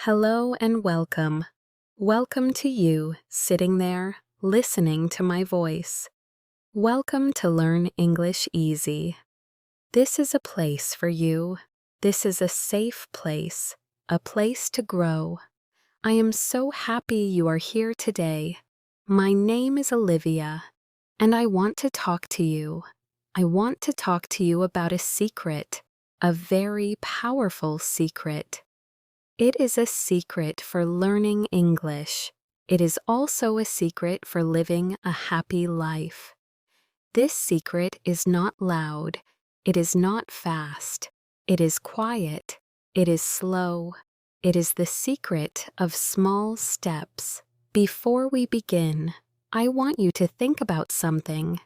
Hello and welcome. Welcome to you sitting there, listening to my voice. Welcome to Learn English Easy. This is a place for you. This is a safe place, a place to grow. I am so happy you are here today. My name is Olivia, and I want to talk to you. I want to talk to you about a secret, a very powerful secret. It is a secret for learning English. It is also a secret for living a happy life. This secret is not loud. It is not fast. It is quiet. It is slow. It is the secret of small steps. Before we begin, I want you to think about something.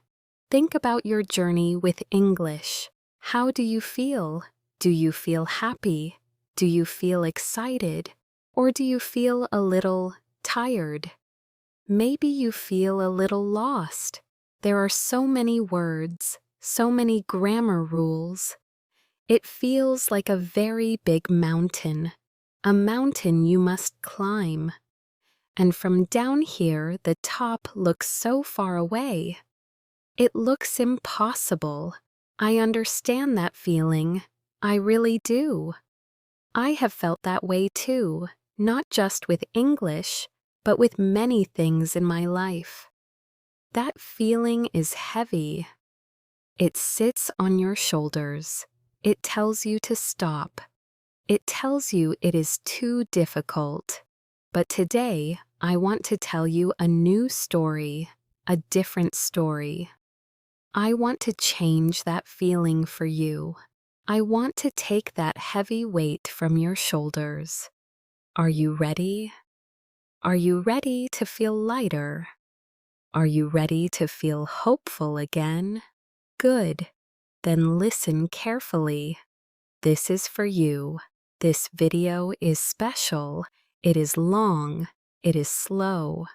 Think about your journey with English. How do you feel? Do you feel happy? Do you feel excited? Or do you feel a little tired? Maybe you feel a little lost. There are so many words, so many grammar rules. It feels like a very big mountain, a mountain you must climb. And from down here, the top looks so far away. It looks impossible. I understand that feeling. I really do. I have felt that way too, not just with English, but with many things in my life. That feeling is heavy. It sits on your shoulders. It tells you to stop. It tells you it is too difficult. But today, I want to tell you a new story, a different story. I want to change that feeling for you. I want to take that heavy weight from your shoulders. Are you ready? Are you ready to feel lighter? Are you ready to feel hopeful again? Good. Then listen carefully. This is for you. This video is special. It is long. It is slow.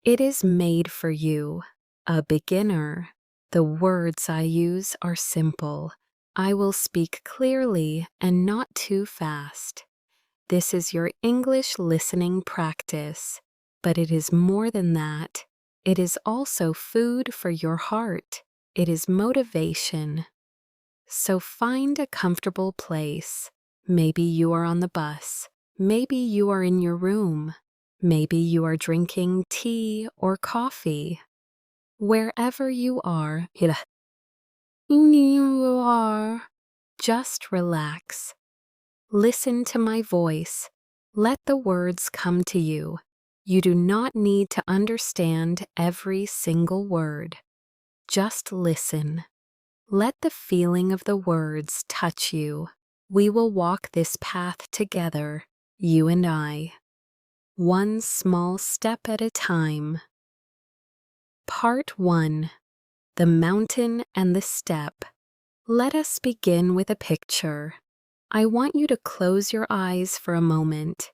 It is made for you, a beginner. The words I use are simple. I will speak clearly and not too fast. This is your English listening practice, but it is more than that. It is also food for your heart. It is motivation. So find a comfortable place. Maybe you are on the bus. Maybe you are in your room. Maybe you are drinking tea or coffee. Wherever you are, just relax. Listen to my voice. Let the words come to you. You do not need to understand every single word. Just listen. Let the feeling of the words touch you. We will walk this path together, you and I. One small step at a time. Part 1. The mountain and the step. Let us begin with a picture. I want you to close your eyes for a moment.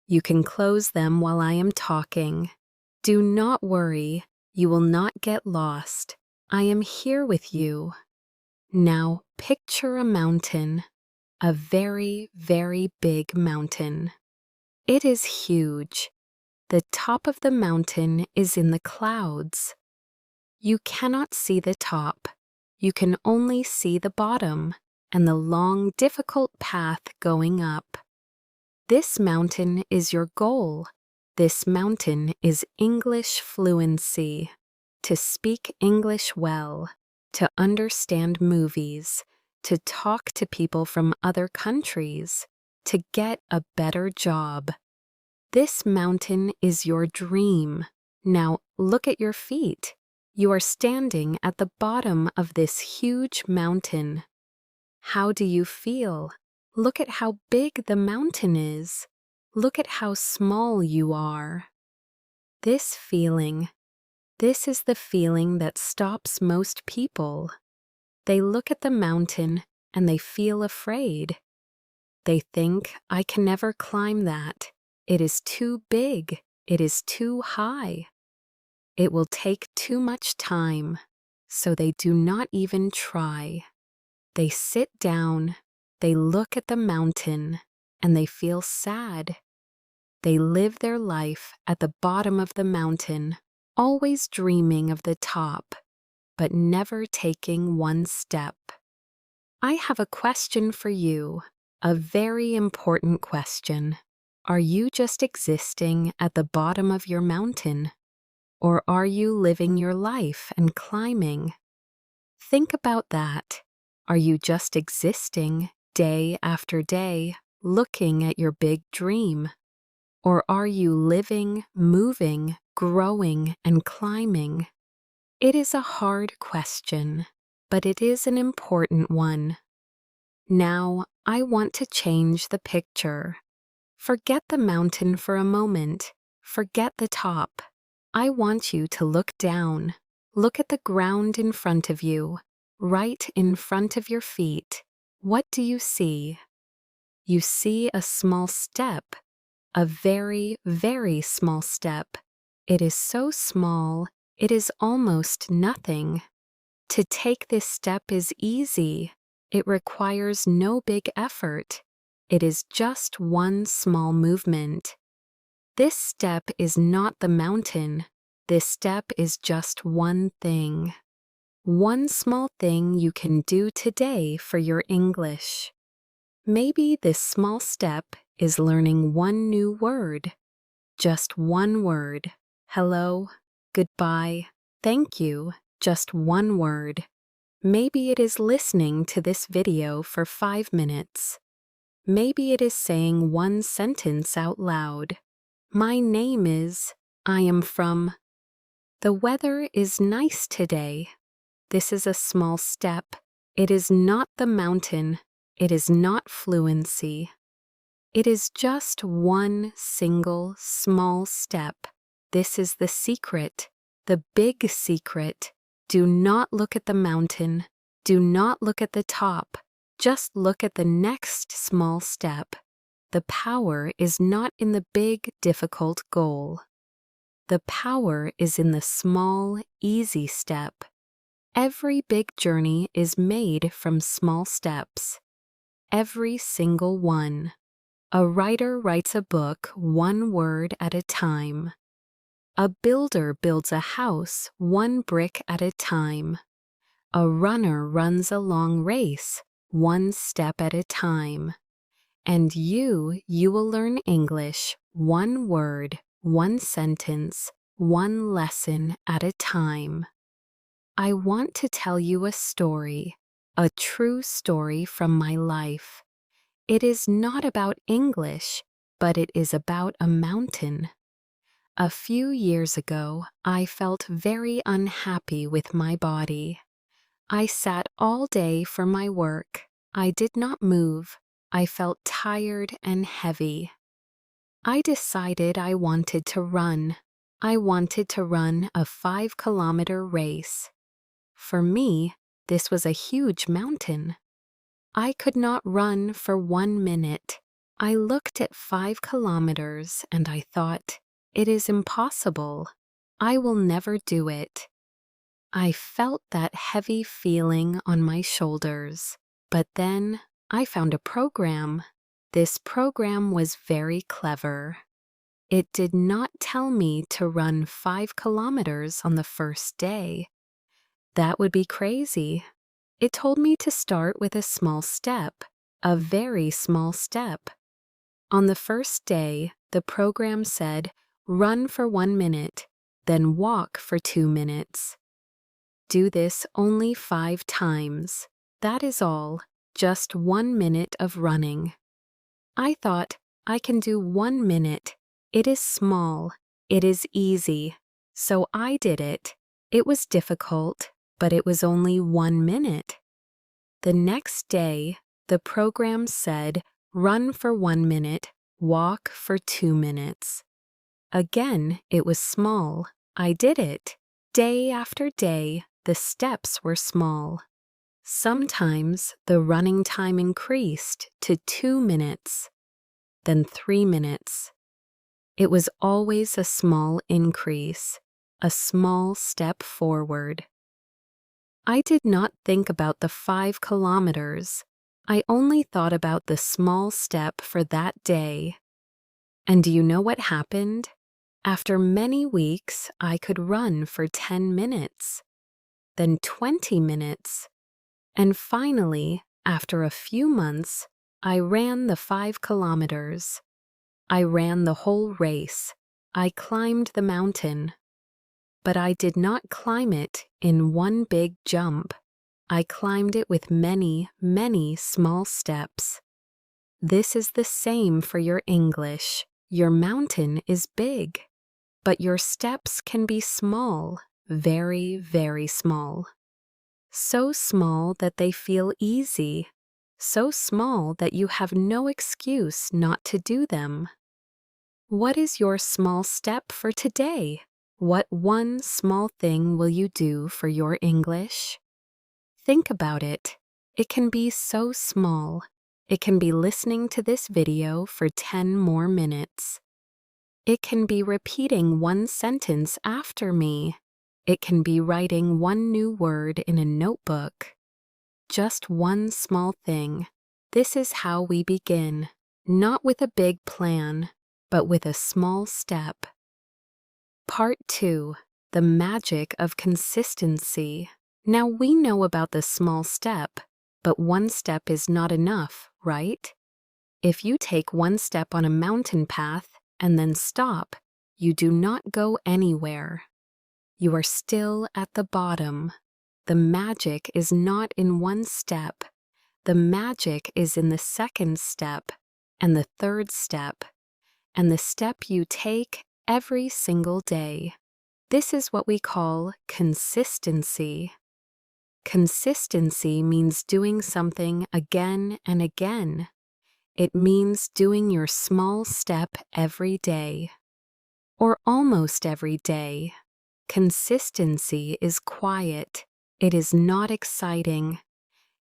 You can close them while I am talking. Do not worry, you will not get lost. I am here with you. Now picture a mountain, a very, very big mountain. It is huge. The top of the mountain is in the clouds. You cannot see the top. You can only see the bottom and the long, difficult path going up. This mountain is your goal. This mountain is English fluency. To speak English well, to understand movies, to talk to people from other countries, to get a better job. This mountain is your dream. Now look at your feet. You are standing at the bottom of this huge mountain. How do you feel? Look at how big the mountain is. Look at how small you are. This feeling, this is the feeling that stops most people. They look at the mountain and they feel afraid. They think, I can never climb that. It is too big. It is too high. It will take too much time, so they do not even try. They sit down, they look at the mountain, and they feel sad. They live their life at the bottom of the mountain, always dreaming of the top, but never taking one step. I have a question for you, a very important question. Are you just existing at the bottom of your mountain? Or are you living your life and climbing? Think about that. Are you just existing day after day, looking at your big dream? Or are you living, moving, growing, and climbing? It is a hard question, but it is an important one. Now, I want to change the picture. Forget the mountain for a moment. Forget the top. I want you to look down. Look at the ground in front of you, right in front of your feet. What do you see? You see a small step, a very, very small step. It is so small, it is almost nothing. To take this step is easy. It requires no big effort. It is just one small movement. This step is not the mountain. This step is just one thing. One small thing you can do today for your English. Maybe this small step is learning one new word. Just one word. Hello, goodbye, thank you. Just one word. Maybe it is listening to this video for 5 minutes. Maybe it is saying one sentence out loud. My name is, I am from. The weather is nice today. This is a small step. It is not the mountain. It is not fluency. It is just one single small step. This is the secret, the big secret. Do not look at the mountain. Do not look at the top. Just look at the next small step. The power is not in the big, difficult goal. The power is in the small, easy step. Every big journey is made from small steps. Every single one. A writer writes a book one word at a time. A builder builds a house one brick at a time. A runner runs a long race one step at a time. And you will learn English one word, one sentence, one lesson at a time. I want to tell you a story, a true story from my life. It is not about English, but it is about a mountain. A few years ago, I felt very unhappy with my body. I sat all day for my work. I did not move. I felt tired and heavy. I decided I wanted to run. I wanted to run a 5-kilometer race. For me, this was a huge mountain. I could not run for 1 minute. I looked at 5 kilometers and I thought, it is impossible. I will never do it. I felt that heavy feeling on my shoulders. But then I found a program. This program was very clever. It did not tell me to run 5 kilometers on the first day. That would be crazy. It told me to start with a small step, a very small step. On the first day, the program said, run for 1 minute, then walk for 2 minutes. Do this only 5 times. That is all, just 1 minute of running. I thought, I can do 1 minute. It is small. It is easy. So I did it. It was difficult, but it was only 1 minute. The next day, the program said, run for 1 minute, walk for 2 minutes. Again, it was small. I did it. Day after day, the steps were small. Sometimes the running time increased to 2 minutes, then 3 minutes. It was always a small increase, a small step forward. I did not think about the 5 kilometers. I only thought about the small step for that day. And do you know what happened? After many weeks, I could run for 10 minutes, then 20 minutes, and finally, after a few months, I ran the 5 kilometers. I ran the whole race. I climbed the mountain. But I did not climb it in one big jump. I climbed it with many, many small steps. This is the same for your English. Your mountain is big, but your steps can be small, very, very small. So small that they feel easy, so small that you have no excuse not to do them. What is your small step for today? What one small thing will you do for your English? Think about it. It can be so small. It can be listening to this video for 10 more minutes. It can be repeating one sentence after me. It can be writing one new word in a notebook. Just one small thing. This is how we begin, not with a big plan, but with a small step. Part 2. The magic of consistency. Now we know about the small step, but one step is not enough, right? If you take one step on a mountain path and then stop, you do not go anywhere. You are still at the bottom. The magic is not in one step. The magic is in the second step, and the third step, and the step you take every single day. This is what we call consistency. Consistency means doing something again and again. It means doing your small step every day, or almost every day. Consistency is quiet. It is not exciting.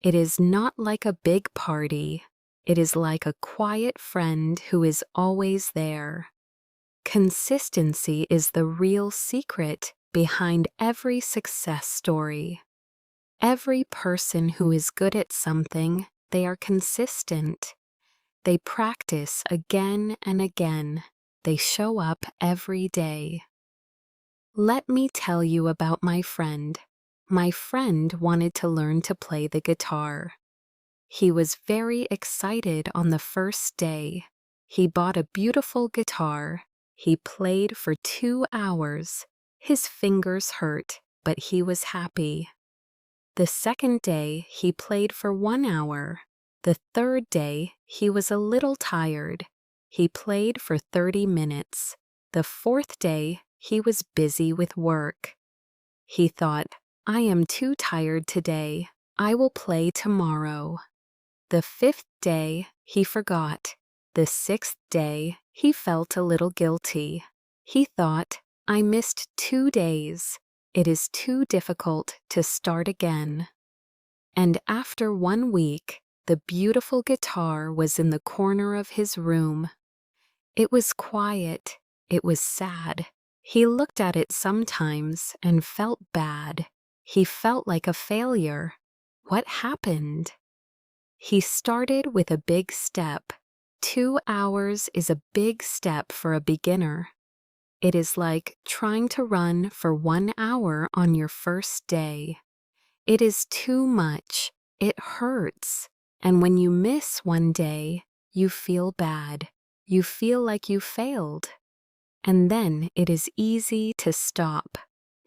It is not like a big party. It is like a quiet friend who is always there. Consistency is the real secret behind every success story. Every person who is good at something, they are consistent. They practice again and again. They show up every day. Let me tell you about my friend. My friend wanted to learn to play the guitar. He was very excited on the first day. He bought a beautiful guitar. He played for 2 hours. His fingers hurt, but he was happy. The second day, he played for 1 hour. The third day, he was a little tired. He played for 30 minutes. The fourth day, he was busy with work. He thought, I am too tired today. I will play tomorrow. The fifth day, he forgot. The sixth day, he felt a little guilty. He thought, I missed 2 days. It is too difficult to start again. And after 1 week, the beautiful guitar was in the corner of his room. It was quiet. It was sad. He looked at it sometimes and felt bad. He felt like a failure. What happened? He started with a big step. 2 hours is a big step for a beginner. It is like trying to run for 1 hour on your first day. It is too much. It hurts. And when you miss 1 day, you feel bad. You feel like you failed. And then it is easy to stop.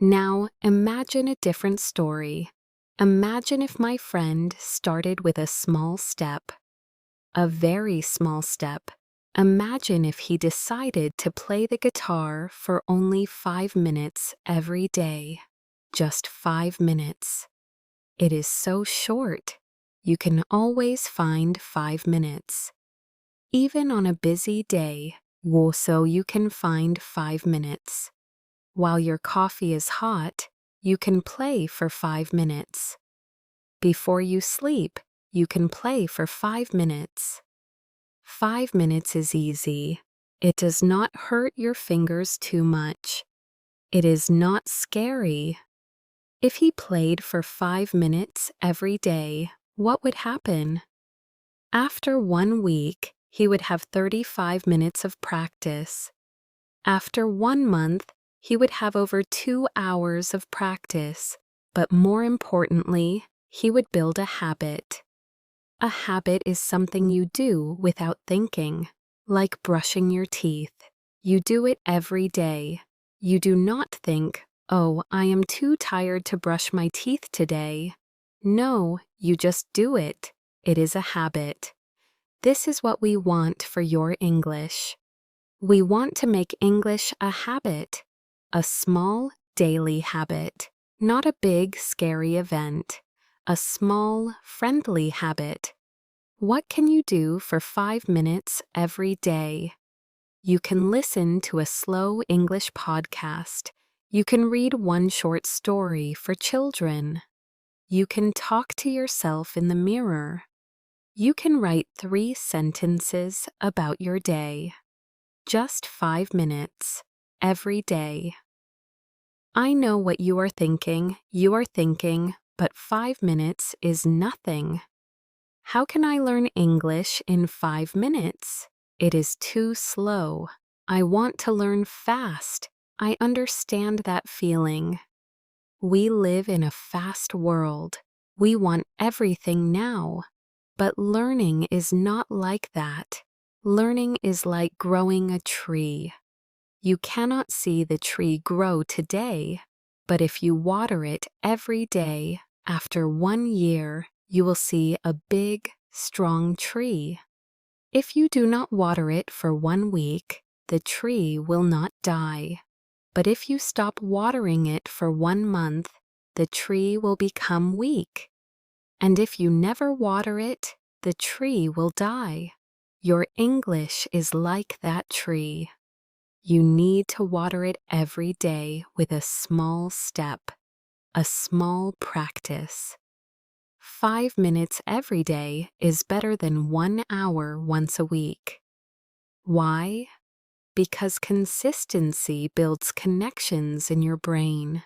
Now imagine a different story. Imagine if my friend started with a small step. A very small step. Imagine if he decided to play the guitar for only 5 minutes every day. Just 5 minutes. It is so short. You can always find 5 minutes. Even on a busy day, also you can find 5 minutes. While your coffee is hot, you can play for 5 minutes. Before you sleep, you can play for 5 minutes. 5 minutes is easy. It does not hurt your fingers too much. It is not scary. If he played for 5 minutes every day, what would happen? After 1 week, he would have 35 minutes of practice. After 1 month, he would have over 2 hours of practice. But more importantly, he would build a habit. A habit is something you do without thinking, like brushing your teeth. You do it every day. You do not think, "Oh, I am too tired to brush my teeth today." No, you just do it. It is a habit. This is what we want for your English. We want to make English a habit, a small, daily habit, not a big, scary event, a small, friendly habit. What can you do for 5 minutes every day? You can listen to a slow English podcast. You can read one short story for children. You can talk to yourself in the mirror. You can write 3 sentences about your day. Just 5 minutes every day. I know what you are thinking. You are thinking, but 5 minutes is nothing. How can I learn English in 5 minutes? It is too slow. I want to learn fast. I understand that feeling. We live in a fast world. We want everything now. But learning is not like that. Learning is like growing a tree. You cannot see the tree grow today, but if you water it every day, after 1 year, you will see a big, strong tree. If you do not water it for 1 week, the tree will not die. But if you stop watering it for 1 month, the tree will become weak. And if you never water it, the tree will die. Your English is like that tree. You need to water it every day with a small step, a small practice. 5 minutes every day is better than 1 hour once a week. Why? Because consistency builds connections in your brain.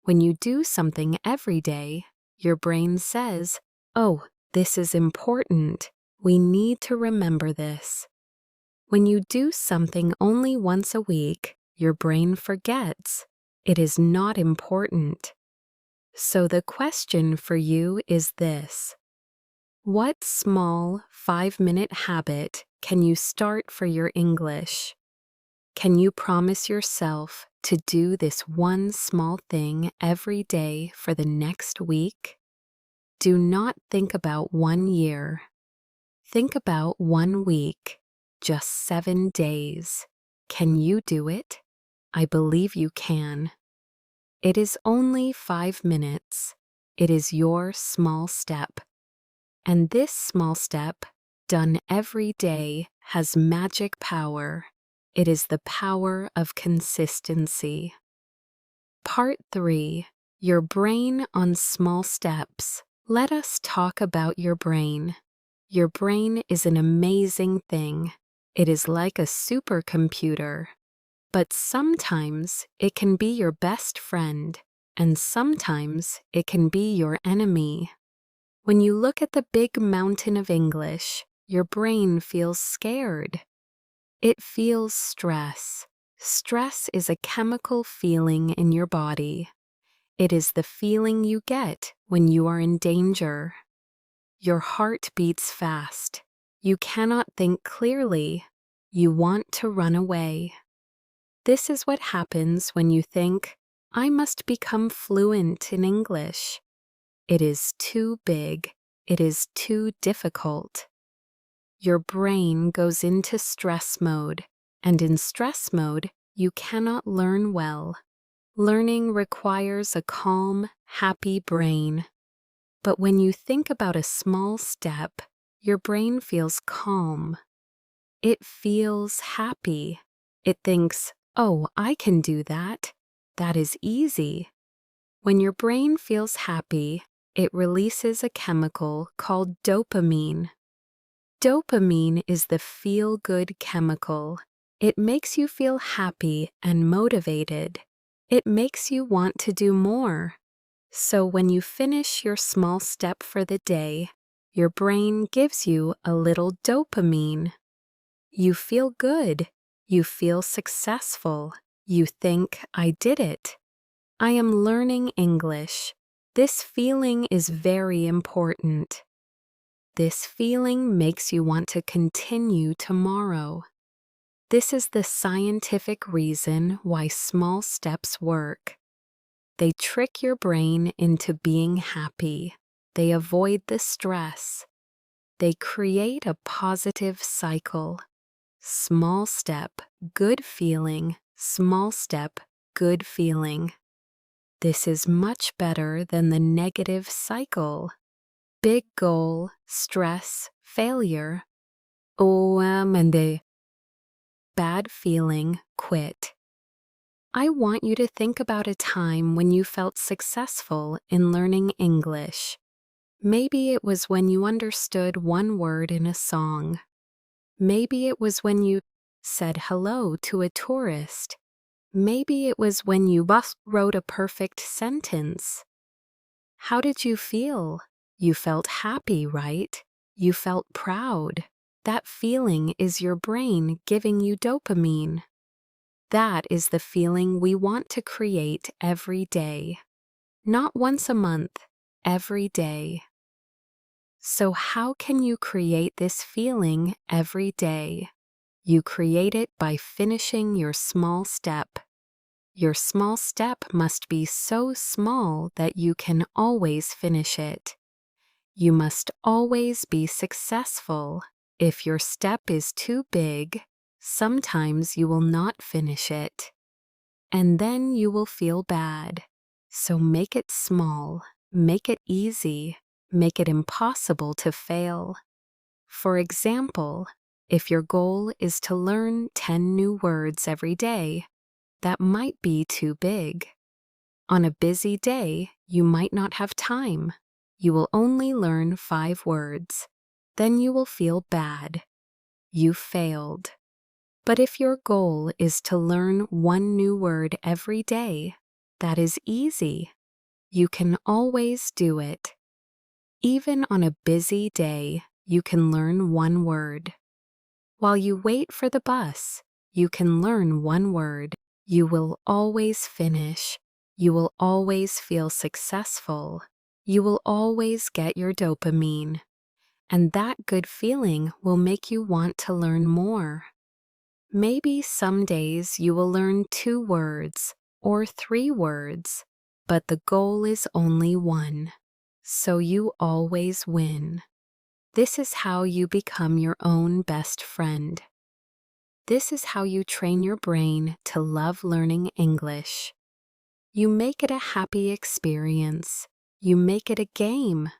When you do something every day, your brain says, "Oh, this is important. We need to remember this." When you do something only once a week, your brain forgets. It is not important. So the question for you is this: what small 5-minute habit can you start for your English? Can you promise yourself to do this one small thing every day for the next week? Do not think about 1 year. Think about 1 week, just 7 days. Can you do it? I believe you can. It is only 5 minutes. It is your small step. And this small step, done every day, has magic power. It is the power of consistency. Part 3. Your brain on small steps. Let us talk about your brain. Your brain is an amazing thing. It is like a supercomputer. But sometimes it can be your best friend, and sometimes it can be your enemy. When you look at the big mountain of English, your brain feels scared. It feels stress. Stress is a chemical feeling in your body. It is the feeling you get when you are in danger. Your heart beats fast. You cannot think clearly. You want to run away. This is what happens when you think, "I must become fluent in English." It is too big. It is too difficult. Your brain goes into stress mode, and in stress mode, you cannot learn well. Learning requires a calm, happy brain. But when you think about a small step, your brain feels calm. It feels happy. It thinks, "Oh, I can do that. That is easy." When your brain feels happy, it releases a chemical called dopamine. Dopamine is the feel-good chemical. It makes you feel happy and motivated. It makes you want to do more. So when you finish your small step for the day, Your brain gives you a little dopamine. You feel good. You feel successful. You think, I did it. I am learning English. This feeling is very important. This feeling makes you want to continue tomorrow. This is the scientific reason why small steps work. They trick your brain into being happy. They avoid the stress. They create a positive cycle. Small step, good feeling. Small step, good feeling. This is much better than the negative cycle. Big goal, stress, failure. And a bad feeling, quit. I want you to think about a time when you felt successful in learning English. Maybe it was when you understood one word in a song. Maybe it was when you said hello to a tourist. Maybe it was when you wrote a perfect sentence. How did you feel? You felt happy, right? You felt proud. That feeling is your brain giving you dopamine. That is the feeling we want to create every day. Not once a month, every day. So how can you create this feeling every day? You create it by finishing your small step. Your small step must be so small that you can always finish it. You must always be successful. If your step is too big, sometimes you will not finish it. And then you will feel bad. So make it small, make it easy, make it impossible to fail. For example, if your goal is to learn 10 new words every day, that might be too big. On a busy day, you might not have time. You will only learn 5 words. Then you will feel bad. You failed. But if your goal is to learn 1 new word every day, that is easy. You can always do it. Even on a busy day, you can learn 1 word. While you wait for the bus, you can learn 1 word. You will always finish. You will always feel successful. You will always get your dopamine. And that good feeling will make you want to learn more. Maybe some days you will learn 2 words or 3 words, but the goal is only 1. So you always win. This is how you become your own best friend. This is how you train your brain to love learning English. You make it a happy experience. You make it a game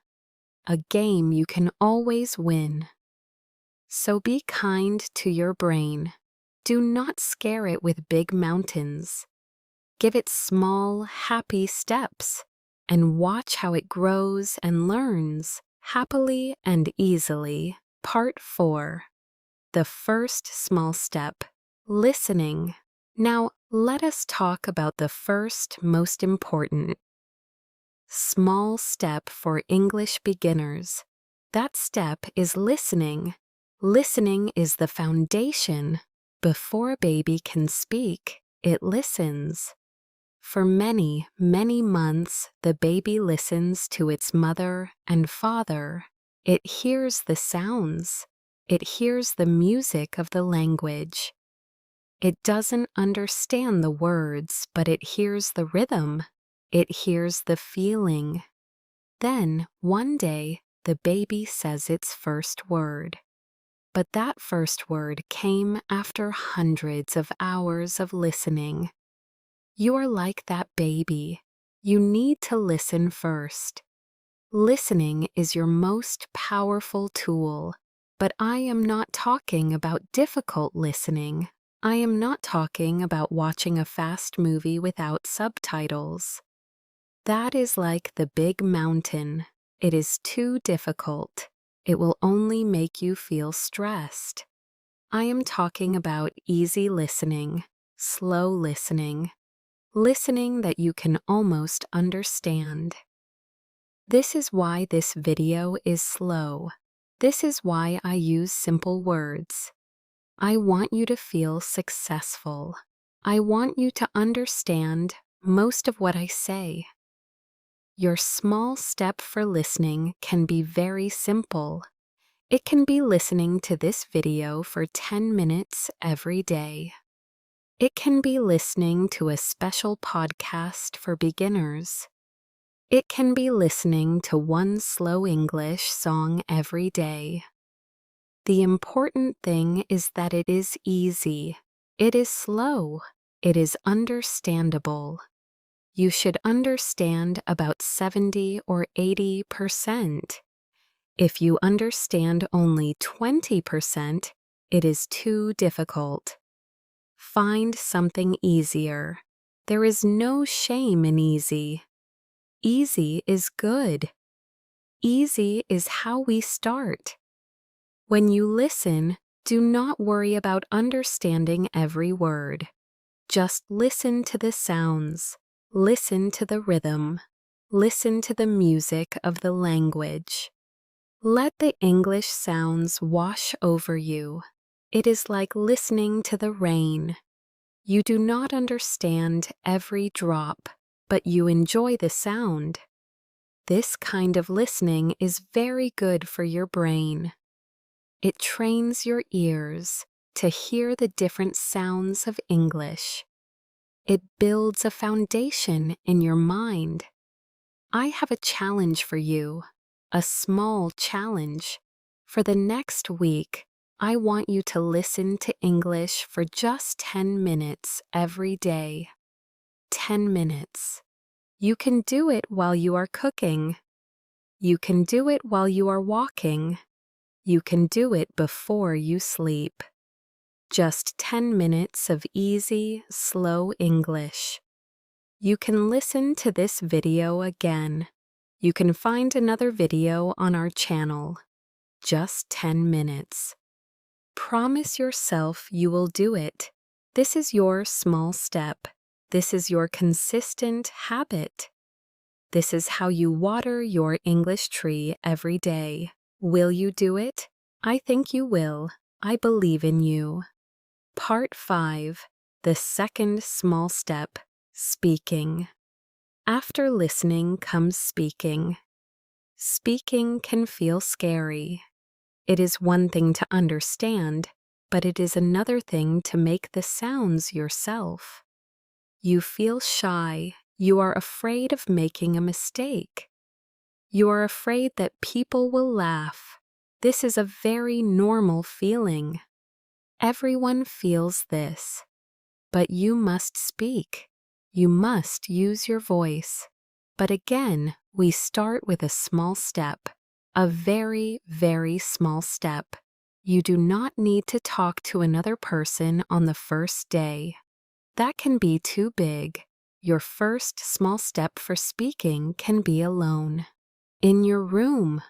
you can always win. So be kind to your brain. Do not scare it with big mountains. Give it small, happy steps, and watch how it grows and learns happily and easily. Part 4. The first small step, listening. Now, let us talk about the first most important small step for English beginners. That step is listening. Listening is the foundation. Before a baby can speak, it listens. For many, many months, the baby listens to its mother and father. It hears the sounds. It hears the music of the language. It doesn't understand the words, but it hears the rhythm. It hears the feeling. Then, one day, the baby says its first word. But that first word came after hundreds of hours of listening. You are like that baby. You need to listen first. Listening is your most powerful tool. But I am not talking about difficult listening. I am not talking about watching a fast movie without subtitles. That is like the big mountain. It is too difficult. It will only make you feel stressed. I am talking about easy listening, slow listening, listening that you can almost understand. This is why this video is slow. This is why I use simple words. I want you to feel successful. I want you to understand most of what I say. Your small step for listening can be very simple. It can be listening to this video for 10 minutes every day. It can be listening to a special podcast for beginners. It can be listening to one slow English song every day. The important thing is that it is easy. It is slow. It is understandable. You should understand about 70 or 80%. If you understand only 20%, it is too difficult. Find something easier. There is no shame in easy. Easy is good. Easy is how we start. When you listen, do not worry about understanding every word. Just listen to the sounds. Listen to the rhythm. Listen to the music of the language. Let the English sounds wash over you. It is like listening to the rain. You do not understand every drop, but you enjoy the sound. This kind of listening is very good for your brain. It trains your ears to hear the different sounds of English. It builds a foundation in your mind. I have a challenge for you, a small challenge. For the next week, I want you to listen to English for just 10 minutes every day. 10 minutes. You can do it while you are cooking. You can do it while you are walking. You can do it before you sleep. Just 10 minutes of easy, slow English. You can listen to this video again. You can find another video on our channel. Just 10 minutes. Promise yourself you will do it. This is your small step. This is your consistent habit. This is how you water your English tree every day. Will you do it? I think you will. I believe in you. Part 5. The second small step. Speaking. After listening comes speaking. Speaking can feel scary. It is one thing to understand, but it is another thing to make the sounds yourself. You feel shy. You are afraid of making a mistake. You are afraid that people will laugh. This is a very normal feeling. Everyone feels this. But you must speak. You must use your voice. But again, we start with a small step. A very, very small step. You do not need to talk to another person on the first day. That can be too big. Your first small step for speaking can be alone. In your room,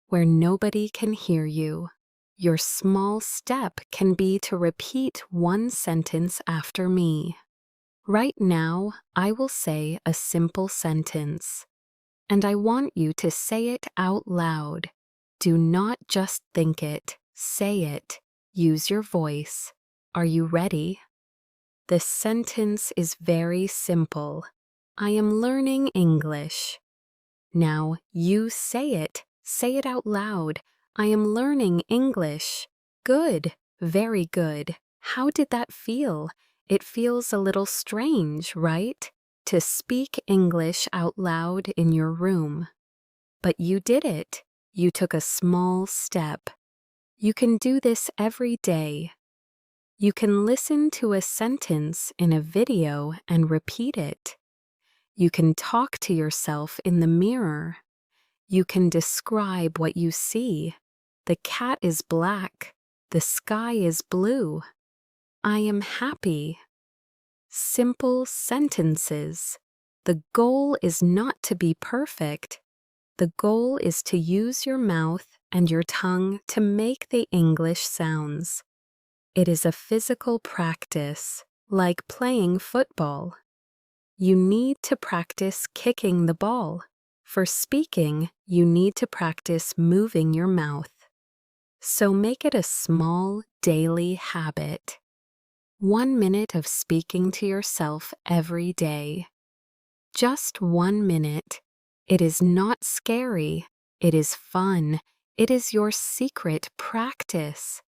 where nobody can hear you. Your small step can be to repeat one sentence after me. Right now, I will say a simple sentence, and I want you to say it out loud. Do not just think it, say it. Use your voice. Are you ready? The sentence is very simple. I am learning English. Now, you say it out loud. I am learning English. Good, very good. How did that feel? It feels a little strange, right? To speak English out loud in your room. But you did it. You took a small step. You can do this every day. You can listen to a sentence in a video and repeat it. You can talk to yourself in the mirror. You can describe what you see. The cat is black. The sky is blue. I am happy. Simple sentences. The goal is not to be perfect. The goal is to use your mouth and your tongue to make the English sounds. It is a physical practice, like playing football. You need to practice kicking the ball. For speaking, you need to practice moving your mouth. So make it a small, daily habit. 1 minute of speaking to yourself every day. Just 1 minute. It is not scary. It is fun. It is your secret practice.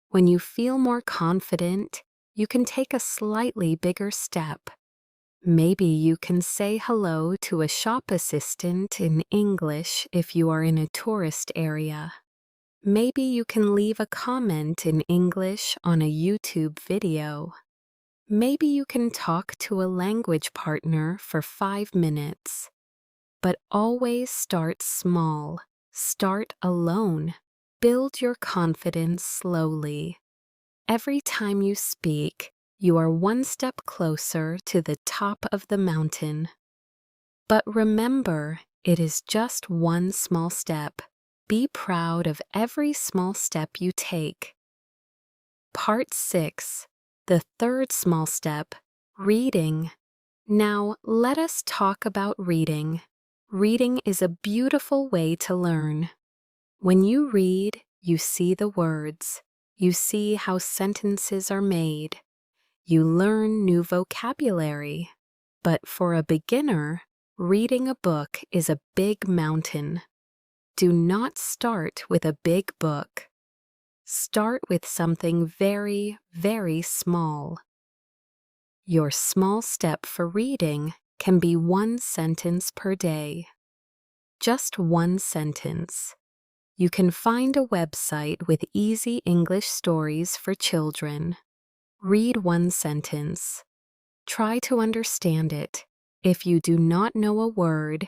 When you feel more confident, you can take a slightly bigger step. Maybe you can say hello to a shop assistant in English if you are in a tourist area. Maybe you can leave a comment in English on a YouTube video. Maybe you can talk to a language partner for 5 minutes. But always start small. Start alone. Build your confidence slowly. Every time you speak, you are 1 step closer to the top of the mountain. But remember, it is just 1 small step. Be proud of every small step you take. Part 6. The third small step, reading. Now, let us talk about reading. Reading is a beautiful way to learn. When you read, you see the words. You see how sentences are made. You learn new vocabulary. But for a beginner, reading a book is a big mountain. Do not start with a big book. Start with something very, very small. Your small step for reading can be 1 sentence per day. Just 1 sentence. You can find a website with easy English stories for children. Read 1 sentence. Try to understand it. If you do not know a word,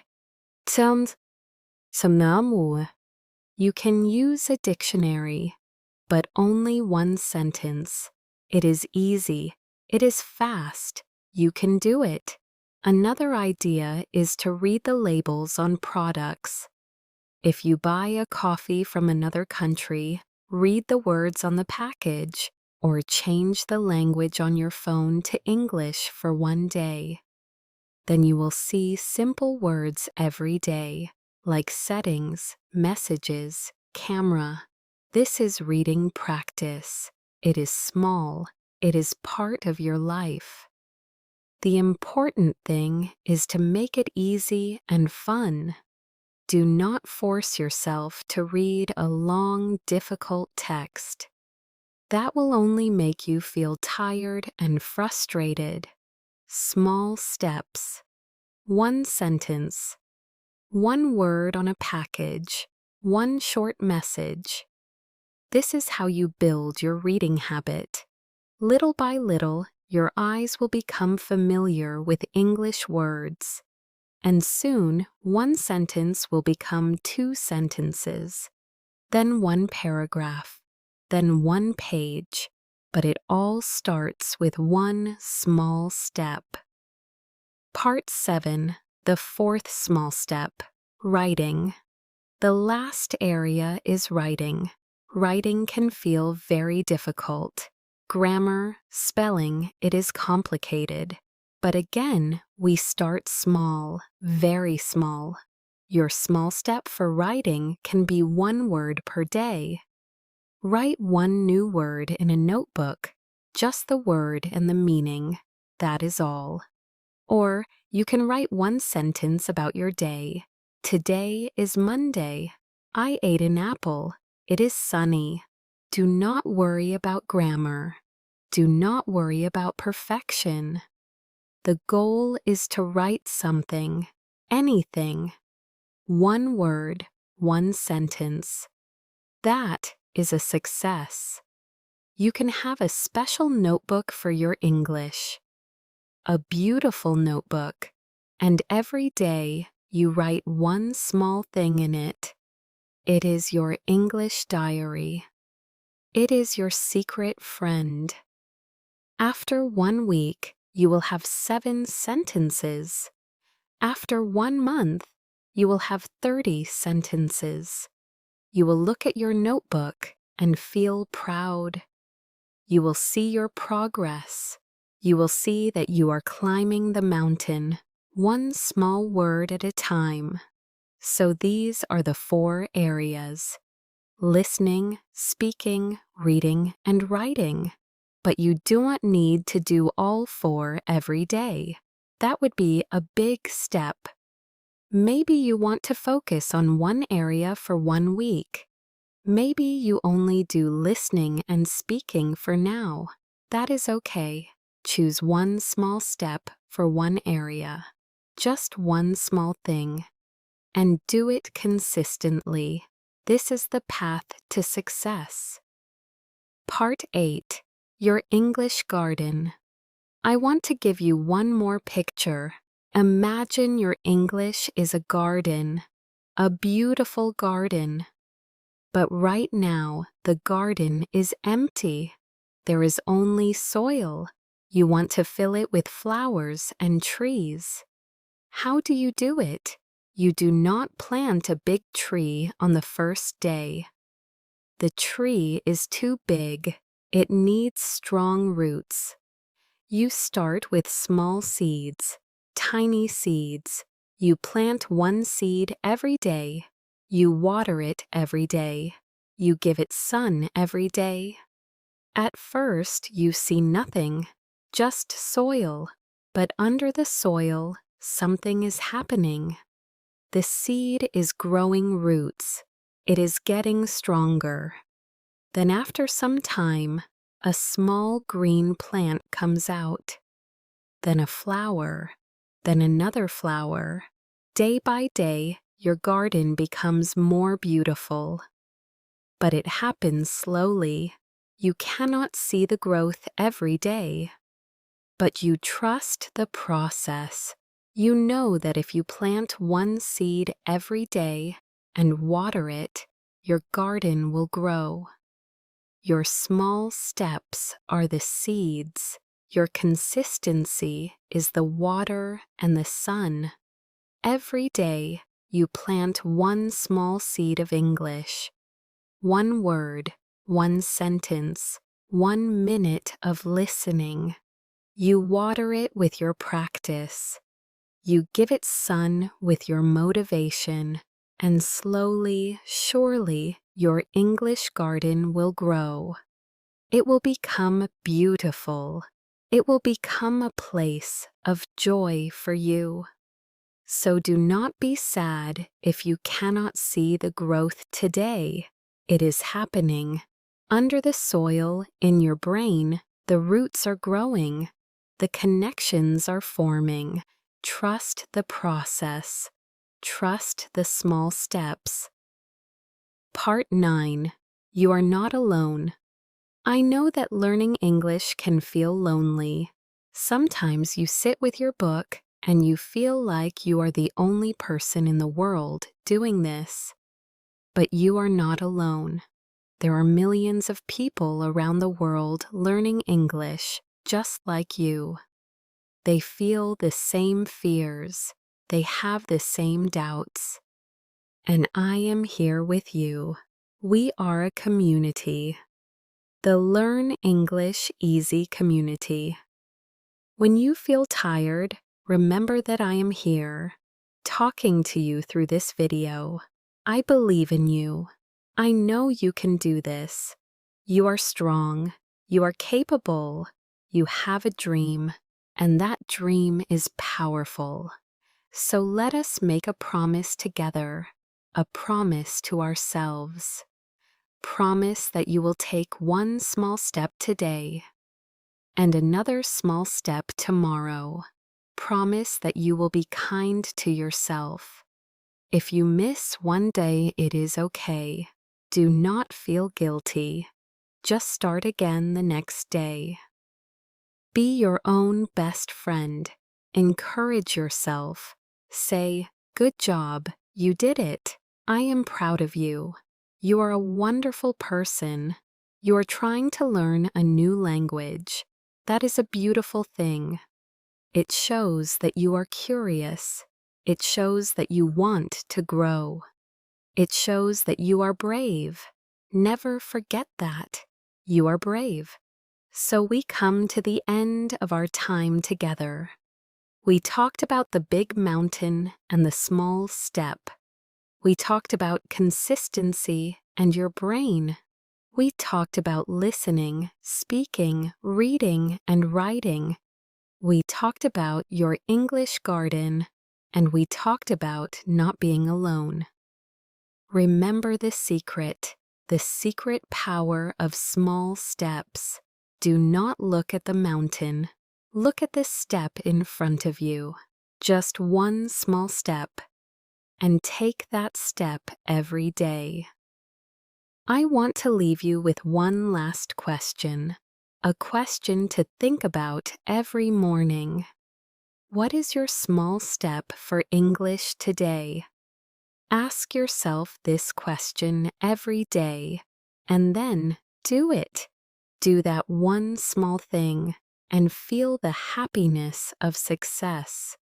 you can use a dictionary, but only 1 sentence. It is easy. It is fast. You can do it. Another idea is to read the labels on products. If you buy a coffee from another country, read the words on the package, or change the language on your phone to English for 1 day. Then you will see simple words every day, like settings, messages, camera. This is reading practice. It is small. It is part of your life. The important thing is to make it easy and fun. Do not force yourself to read a long, difficult text. That will only make you feel tired and frustrated. Small steps. 1 sentence. 1 word on a package. 1 short message. This is how you build your reading habit. Little by little, your eyes will become familiar with English words. And soon, 1 sentence will become 2 sentences. Then 1 paragraph. Then 1 page. But it all starts with 1 small step. Part 7. The 4th small step. Writing. The last area is writing. Writing can feel very difficult. Grammar, spelling, it is complicated. But again, we start small, very small. Your small step for writing can be 1 word per day. Write 1 new word in a notebook, just the word and the meaning. That is all. Or you can write 1 sentence about your day. Today is Monday. I ate an apple. It is sunny. Do not worry about grammar. Do not worry about perfection. The goal is to write something, anything. 1 word, 1 sentence. That is a success. You can have a special notebook for your English. A beautiful notebook, and every day you write 1 small thing in it. It is your English diary. It is your secret friend. After 1 week, you will have 7 sentences. After 1 month, you will have 30 sentences. You will look at your notebook and feel proud. You will see your progress. You will see that you are climbing the mountain, 1 small word at a time. So these are the 4 areas: listening, speaking, reading, and writing. But you do not need to do all 4 every day. That would be a big step. Maybe you want to focus on one area for 1 week. Maybe you only do listening and speaking for now. That is okay. Choose one small step for one area. Just one small thing. And do it consistently. This is the path to success. Part 8. Your English Garden. I want to give you one more picture. Imagine your English is a garden, a beautiful garden. But right now, the garden is empty. There is only soil. You want to fill it with flowers and trees. How do you do it? You do not plant a big tree on the first day. The tree is too big. It needs strong roots. You start with small seeds, tiny seeds. You plant one seed every day. You water it every day. You give it sun every day. At first, you see nothing, just soil. But under the soil, something is happening. The seed is growing roots. It is getting stronger. Then after some time, a small green plant comes out. Then a flower. Then another flower. Day by day, your garden becomes more beautiful. But it happens slowly. You cannot see the growth every day. But you trust the process. You know that if you plant one seed every day and water it, your garden will grow. Your small steps are the seeds. Your consistency is the water and the sun. Every day, you plant one small seed of English. One word, one sentence, 1 minute of listening. You water it with your practice. You give it sun with your motivation, and slowly, surely, your English garden will grow. It will become beautiful. It will become a place of joy for you. So do not be sad if you cannot see the growth today. It is happening. Under the soil, in your brain, the roots are growing. The connections are forming. Trust the process. Trust the small steps. Part 9. You are not alone. I know that learning English can feel lonely. Sometimes you sit with your book and you feel like you are the only person in the world doing this. But you are not alone. There are millions of people around the world learning English just like you. They feel the same fears. They have the same doubts. And I am here with you. We are a community. The Learn English Easy community. When you feel tired, remember that I am here, talking to you through this video. I believe in you. I know you can do this. You are strong. You are capable. You have a dream. And that dream is powerful. So let us make a promise together, a promise to ourselves. Promise that you will take one small step today and another small step tomorrow. Promise that you will be kind to yourself. If you miss one day, it is okay. Do not feel guilty. Just start again the next day. Be your own best friend. Encourage yourself. Say, "Good job, you did it. I am proud of you. You are a wonderful person. You are trying to learn a new language. That is a beautiful thing. It shows that you are curious. It shows that you want to grow. It shows that you are brave. Never forget that. You are brave." So we come to the end of our time together. We talked about the big mountain and the small step. We talked about consistency and your brain. We talked about listening, speaking, reading, and writing. We talked about your English garden, and we talked about not being alone. Remember the secret power of small steps. Do not look at the mountain. Look at the step in front of you. Just one small step. And take that step every day. I want to leave you with one last question. A question to think about every morning. What is your small step for English today? Ask yourself this question every day, and then do it. Do that one small thing and feel the happiness of success.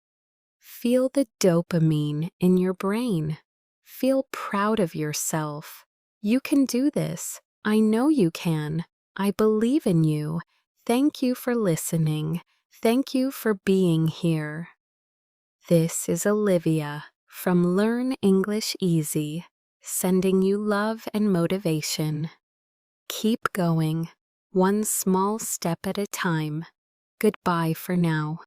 Feel the dopamine in your brain. Feel proud of yourself. You can do this. I know you can. I believe in you. Thank you for listening. Thank you for being here. This is Olivia from Learn English Easy, sending you love and motivation. Keep going, one small step at a time. Goodbye for now.